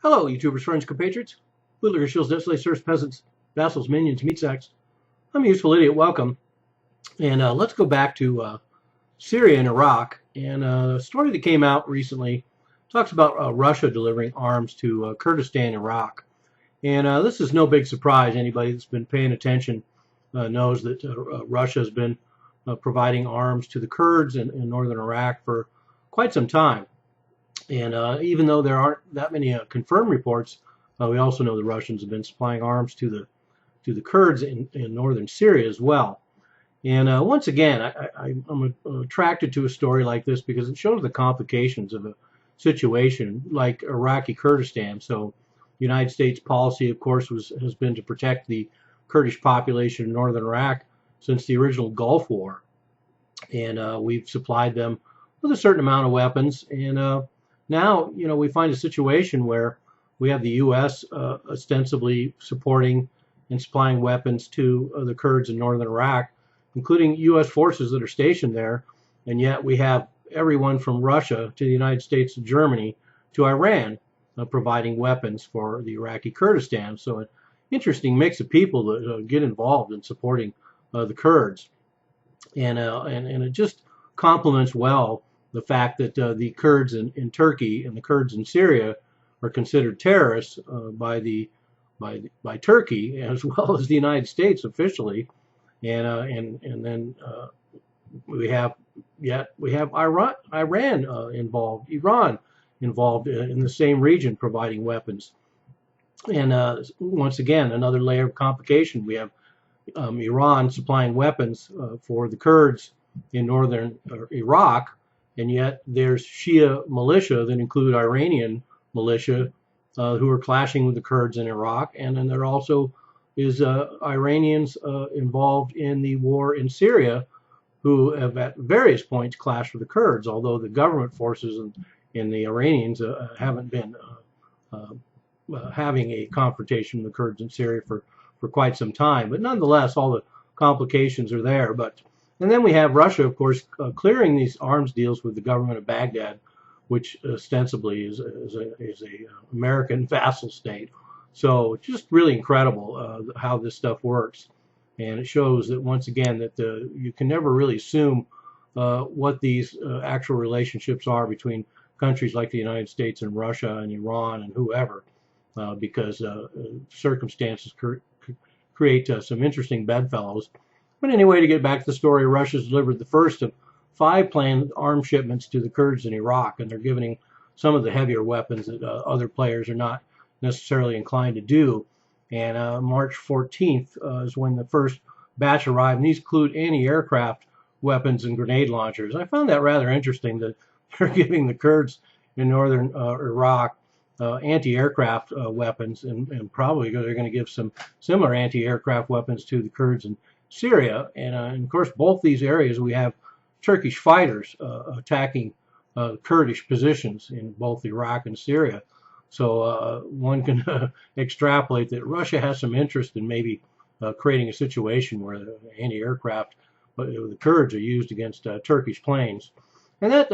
Hello, YouTubers, friends, compatriots, bootlickers, shills, desolate serfs, peasants, vassals, minions, meat sacks. I'm a useful idiot. Welcome. And let's go back to Syria and Iraq. And a story that came out recently talks about Russia delivering arms to Kurdistan, Iraq. And this is no big surprise. Anybody that's been paying attention knows that Russia has been providing arms to the Kurds in northern Iraq for quite some time. And even though there aren't that many confirmed reports, we also know the Russians have been supplying arms to the Kurds in northern Syria as well. And once again, I'm attracted to a story like this because it shows the complications of a situation like Iraqi Kurdistan. So the United States policy, of course, has been to protect the Kurdish population in northern Iraq since the original Gulf War. And we've supplied them with a certain amount of weapons. And now, we find a situation where we have the U.S. Ostensibly supporting and supplying weapons to the Kurds in northern Iraq, including U.S. forces that are stationed there, and yet we have everyone from Russia to the United States to Germany to Iran providing weapons for the Iraqi Kurdistan. So an interesting mix of people that get involved in supporting the Kurds. And it just complements well the fact that the Kurds in Turkey and the Kurds in Syria are considered terrorists by Turkey as well as the United States officially, and then we have Iran involved, Iran involved in the same region providing weapons, and once again another layer of complication. We have Iran supplying weapons for the Kurds in northern Iraq. And yet there's Shia militia that include Iranian militia who are clashing with the Kurds in Iraq. And then there also is Iranians involved in the war in Syria who have at various points clashed with the Kurds, although the government forces and the Iranians haven't been having a confrontation with the Kurds in Syria for quite some time. But nonetheless, all the complications are there. And then we have Russia, of course, clearing these arms deals with the government of Baghdad, which ostensibly is a American vassal state. So just really incredible how this stuff works. And it shows that, once again, that you can never really assume what these actual relationships are between countries like the United States and Russia and Iran and whoever, because circumstances create some interesting bedfellows. But anyway, to get back to the story, Russia's delivered the first of 5 planned arms shipments to the Kurds in Iraq, and they're giving some of the heavier weapons that other players are not necessarily inclined to do. And March 14th is when the first batch arrived, and these include anti-aircraft weapons and grenade launchers. I found that rather interesting that they're giving the Kurds in northern Iraq anti-aircraft weapons, and probably they're going to give some similar anti-aircraft weapons to the Kurds in Syria. And of course, both these areas we have Turkish fighters attacking Kurdish positions in both Iraq and Syria. So one can extrapolate that Russia has some interest in maybe creating a situation where the anti-aircraft the Kurds are used against Turkish planes. And that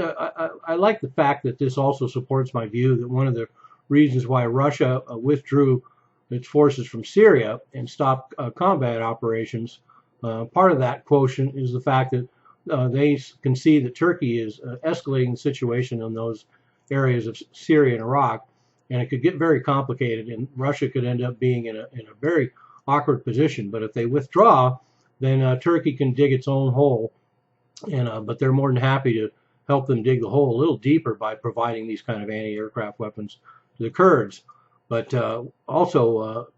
I like the fact that this also supports my view that one of the reasons why Russia withdrew its forces from Syria and stopped combat operations, part of that quotient is the fact that they can see that Turkey is escalating the situation in those areas of Syria and Iraq, and it could get very complicated, and Russia could end up being in a very awkward position. But if they withdraw, then Turkey can dig its own hole, and but they're more than happy to help them dig the hole a little deeper by providing these kind of anti-aircraft weapons to the Kurds. But also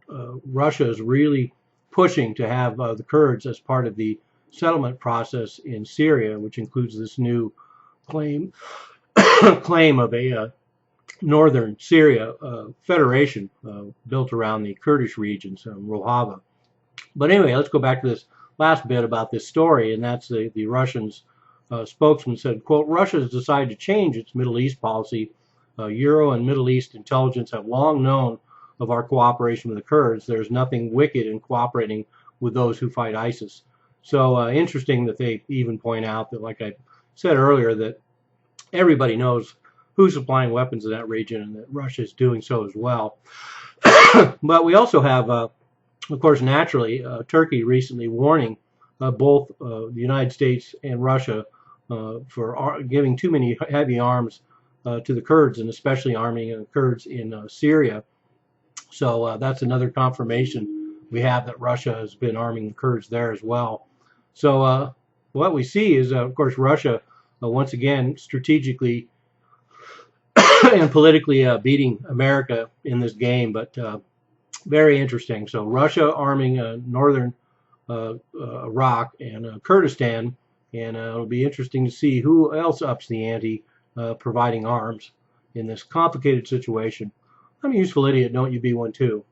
Russia is really pushing to have the Kurds as part of the settlement process in Syria, which includes this new claim of a northern Syria federation built around the Kurdish regions, Rojava. But anyway, let's go back to this last bit about this story, and that's the Russians spokesman said, quote, Russia has decided to change its Middle East policy. Euro and Middle East intelligence have long known of our cooperation with the Kurds. There's nothing wicked in cooperating with those who fight ISIS. So interesting that they even point out that, like I said earlier, that everybody knows who's supplying weapons in that region, and that Russia is doing so as well. But we also have, of course, naturally, Turkey recently warning both the United States and Russia for giving too many heavy arms to the Kurds, and especially arming the Kurds in Syria. So that's another confirmation we have that Russia has been arming the Kurds there as well. So what we see is, of course, Russia once again strategically and politically beating America in this game, but very interesting. So Russia arming northern Iraq and Kurdistan, and it'll be interesting to see who else ups the ante providing arms in this complicated situation. I'm a useful idiot, don't you be one too.